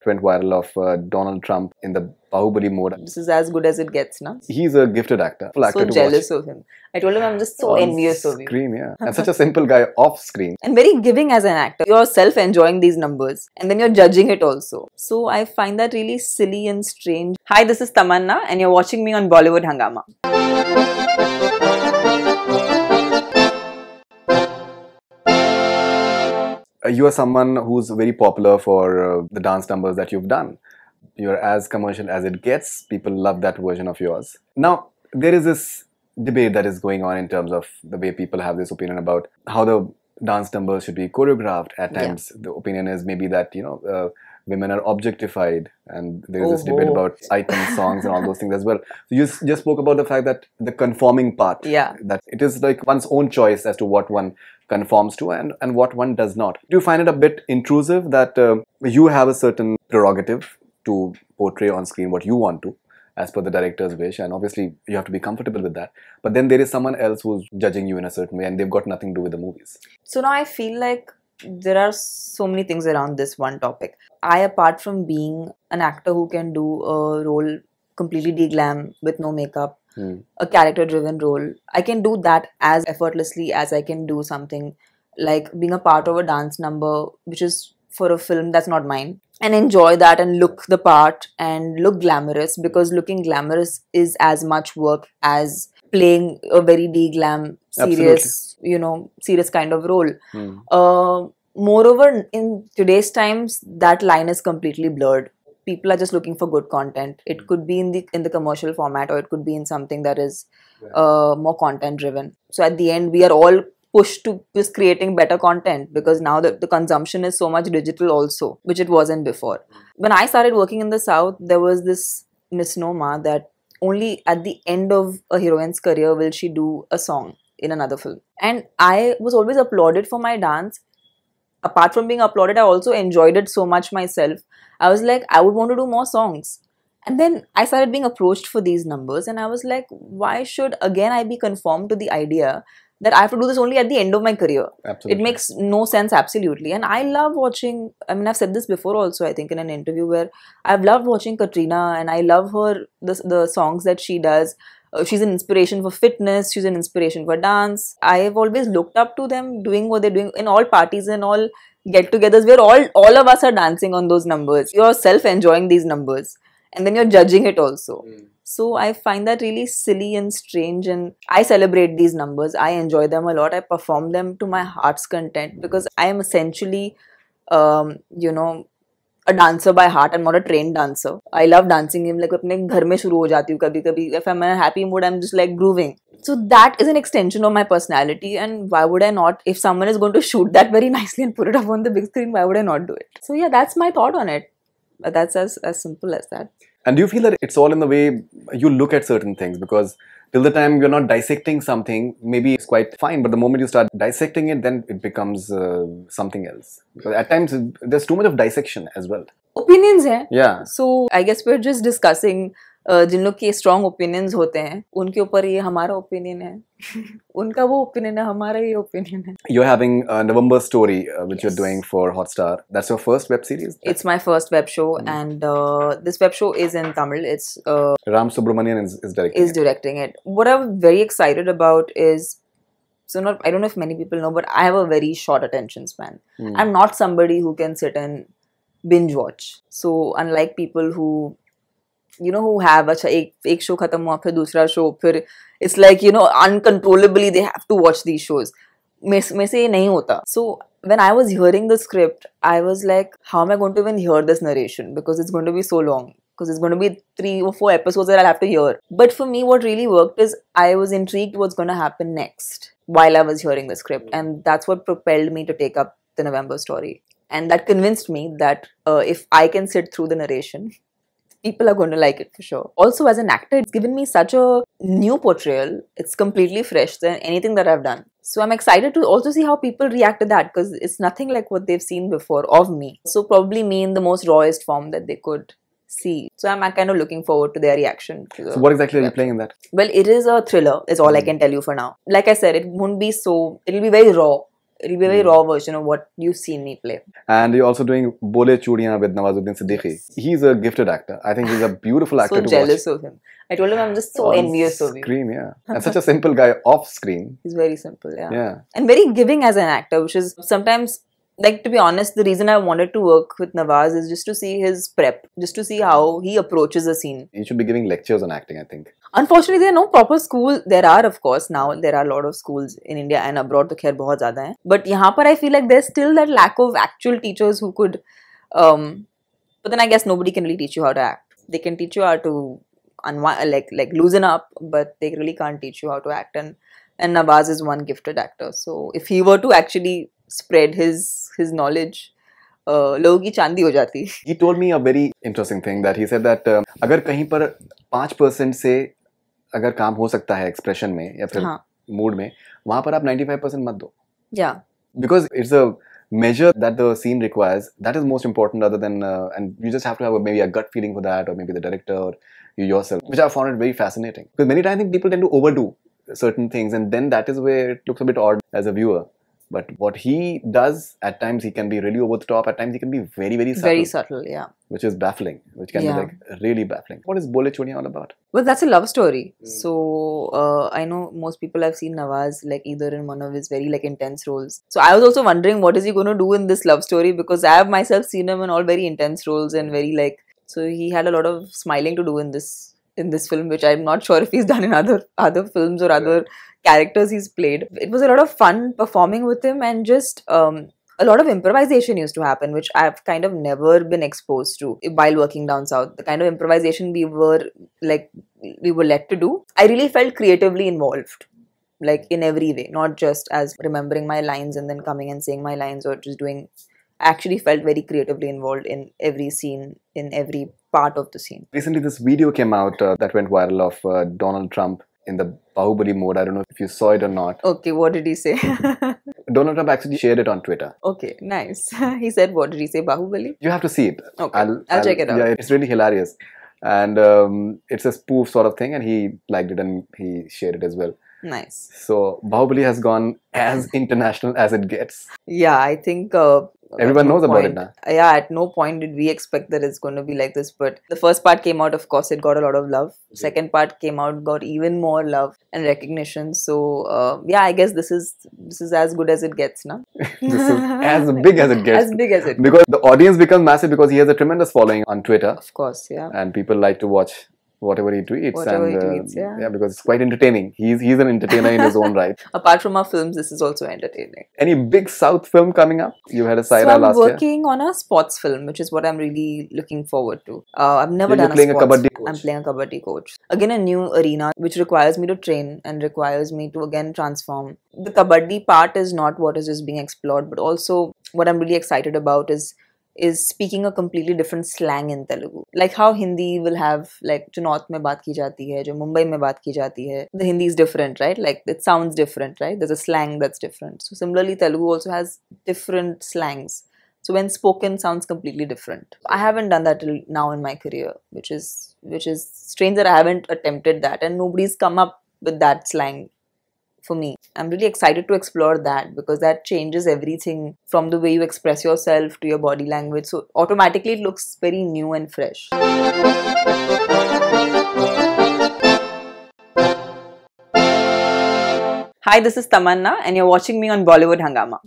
went viral of Donald Trump in the Bahubali mode. This is as good as it gets, na? He's a gifted actor. Full actor So to jealous watch. of him. I told him I'm just so On envious of you. screen, yeah. And such a simple guy off screen. And very giving as an actor. You're self-enjoying these numbers and then you're judging it also. So I find that really silly and strange. Hi, this is Tamannaah and you're watching me on Bollywood Hungama. You are someone who's very popular for the dance numbers that you've done. You're as commercial as it gets. People love that version of yours. Now, there is this debate that is going on in terms of the way people have this opinion about how the dance numbers should be choreographed. At times, the opinion is maybe that, women are objectified, and there is this debate about item songs and all those things as well. So you just spoke about the fact that the conforming part, that it is like one's own choice as to what one conforms to and what one does not. Do you find it a bit intrusive that you have a certain prerogative to portray on screen what you want to, as per the director's wish, and obviously you have to be comfortable with that, but then there is someone else who's judging you in a certain way and they've got nothing to do with the movies? So now I feel like there are so many things around this one topic. I, apart from being an actor who can do a role completely de-glam with no makeup, a character-driven role, I can do that as effortlessly as I can do something like being a part of a dance number, which is for a film that's not mine, and enjoy that and look the part and look glamorous, because looking glamorous is as much work as playing a very de-glam, serious, serious kind of role. Moreover, in today's times, that line is completely blurred. People are just looking for good content. It could be in the commercial format, or it could be in something that is more content driven. So at the end, we are all pushed to just creating better content, because now the consumption is so much digital also, which it wasn't before. When I started working in the South, there was this misnomer that only at the end of a heroine's career will she do a song in another film. And I was always applauded for my dance. Apart from being applauded, I also enjoyed it so much myself. I was like, I would want to do more songs. And then I started being approached for these numbers, and I was like, why should again I be conformed to the idea that I have to do this only at the end of my career? Absolutely. It makes no sense, absolutely. And I love watching, I've said this before also, I think in an interview, where I've loved watching Katrina, and I love her, the songs that she does. She's an inspiration for fitness, she's an inspiration for dance. I have always looked up to them doing what they're doing in all parties and all get-togethers, where all of us are dancing on those numbers. You're self-enjoying these numbers, and then you're judging it also. So I find that really silly and strange, and I celebrate these numbers. I enjoy them a lot. I perform them to my heart's content, because I am essentially, a dancer by heart. I'm not a trained dancer. I love dancing. I'm like अपने घर में शुरू हो जाती हूँ कभी-कभी. If I'm in a happy mood, I'm just like grooving. So that is an extension of my personality, and why would I not? If someone is going to shoot that very nicely and put it up on the big screen, why would I not do it? So yeah, that's my thought on it. That's as simple as that. And do you feel that it's all in the way you look at certain things? Because till the time you're not dissecting something, maybe it's quite fine. But the moment you start dissecting it, then it becomes something else. Because at times, there's too much of dissection as well. Opinions hai. Yeah. So I guess we're just discussing जिन लोग के strong opinions होते हैं, उनके ऊपर ये हमारा opinion है. उनका वो opinion है, हमारा ये opinion है. You're having a November story which you're doing for Hotstar. That's your first web series? It's my first web show, and this web show is in Tamil. It's Ram Subramanian is directing it. What I'm very excited about is, I don't know if many people know, but I have a very short attention span. I'm not somebody who can sit and binge watch. So unlike people who who have एक show खत्म हुआ फिर दूसरा show, फिर it's like uncontrollably they have to watch these shows. में से ये नहीं होता. So when I was hearing the script, I was like, how am I going to even hear this narration? Because it's going to be so long. Because it's going to be 3 or 4 episodes that I'll have to hear. But for me, what really worked is I was intrigued what's going to happen next while I was hearing the script, and that's what propelled me to take up the November story. And that convinced me that if I can sit through the narration, people are going to like it for sure. Also, as an actor, it's given me such a new portrayal. It's completely fresh than anything that I've done. So I'm excited to also see how people react to that, because it's nothing like what they've seen before of me. So probably me in the most rawest form that they could see. So I'm kind of looking forward to their reaction. So what exactly are you playing in that? Well, it is a thriller, is all I can tell you for now. Like I said, it won't be so, it'll be very raw. It'll be a very raw version of what you've seen me play. And you're also doing Bole Chudiyan with Nawazuddin Siddiqui. Yes. He's a gifted actor. I think he's a beautiful actor So to jealous watch. of him. I told him I'm just so On envious of you. screen, yeah. And such a simple guy off screen. He's very simple, yeah. Yeah. And very giving as an actor, which is sometimes, like, to be honest, the reason I wanted to work with Nawaz is just to see his prep, just to see how he approaches a scene. He should be giving lectures on acting, I think. Unfortunately, there are no proper school. There are, of course, now there are a lot of schools in India and abroad. तो खैर बहुत ज़्यादा हैं. But यहाँ पर I feel like there's still that lack of actual teachers who could. But then I guess nobody can really teach you how to act. They can teach you how to like loosen up, but they really can't teach you how to act. And Nawaz is one gifted actor. So if he were to actually spread his knowledge, लोगों की चांदी हो जाती. He told me a very interesting thing that he said that अगर कहीं पर 5% से अगर काम हो सकता है एक्सप्रेशन में या फिर मूड में, वहाँ पर आप 95% मत दो. Yeah. Because it's a measure that the scene requires. That is most important, other than and you just have to have maybe a gut feeling for that, or maybe the director or you yourself, which I found it very fascinating. Because many times I think people tend to overdo certain things, and then that is where it looks a bit odd as a viewer. But what he does, at times he can be really over the top, at times he can be very, very subtle. Very subtle, yeah. Which is baffling, which can be like really baffling. What is Bole Chudiyan all about? Well, that's a love story. So, I know most people have seen Nawaz like either in one of his very like intense roles. So, I was also wondering what is he going to do in this love story, because I have myself seen him in all very intense roles and very like, so he had a lot of smiling to do in this film, which I'm not sure if he's done in other films or other characters he's played. It was a lot of fun performing with him, and just a lot of improvisation used to happen, which I've kind of never been exposed to while working down south. The kind of improvisation we were led to do, I really felt creatively involved, like in every way, not just as remembering my lines and then coming and saying my lines or just doing. I actually felt very creatively involved in every scene, in every part of the scene. Recently, this video came out that went viral of Donald Trump in the Bahubali mode. I don't know if you saw it or not. Okay, what did he say? Donald Trump actually shared it on Twitter. Okay, nice. He said, what did he say? Bahubali? You have to see it. Okay, I'll check it out. Yeah, it's really hilarious. And it's a spoof sort of thing, and he liked it and he shared it as well. Nice. So Bahubali has gone as international as it gets. Yeah, I think everyone knows about it now. Yeah, at no point did we expect that it's going to be like this. But the first part came out, of course, it got a lot of love. Second part came out, got even more love and recognition. So yeah, I guess this is as good as it gets now. This is as big as it gets. As big as it. Because the audience becomes massive because he has a tremendous following on Twitter. Of course, yeah. And people like to watch whatever he tweets. Whatever he tweets, yeah. Yeah, because it's quite entertaining. He's an entertainer in his own right. Apart from our films, this is also entertaining. Any big South film coming up? You had a Saira last year. year. I'm working on a sports film, which is what I'm really looking forward to. I've never done playing a sports. Kabaddi coach. I'm playing a kabaddi coach. Again, a new arena which requires me to train and requires me to again transform. The kabaddi part is not what is just being explored, but also what I'm really excited about is speaking a completely different slang in Telugu. Like how Hindi will have, like, jo North mein baat ki jati hai, jo Mumbai mein baat ki jati hai. The Hindi is different, right? Like, it sounds different, right? There's a slang that's different. So similarly, Telugu also has different slangs. So when spoken, sounds completely different. I haven't done that till now in my career, which is strange that I haven't attempted that, and nobody's come up with that slang for me. I'm really excited to explore that because that changes everything from the way you express yourself to your body language. So automatically it looks very new and fresh. Hi, this is Tamannaah and you're watching me on Bollywood Hungama.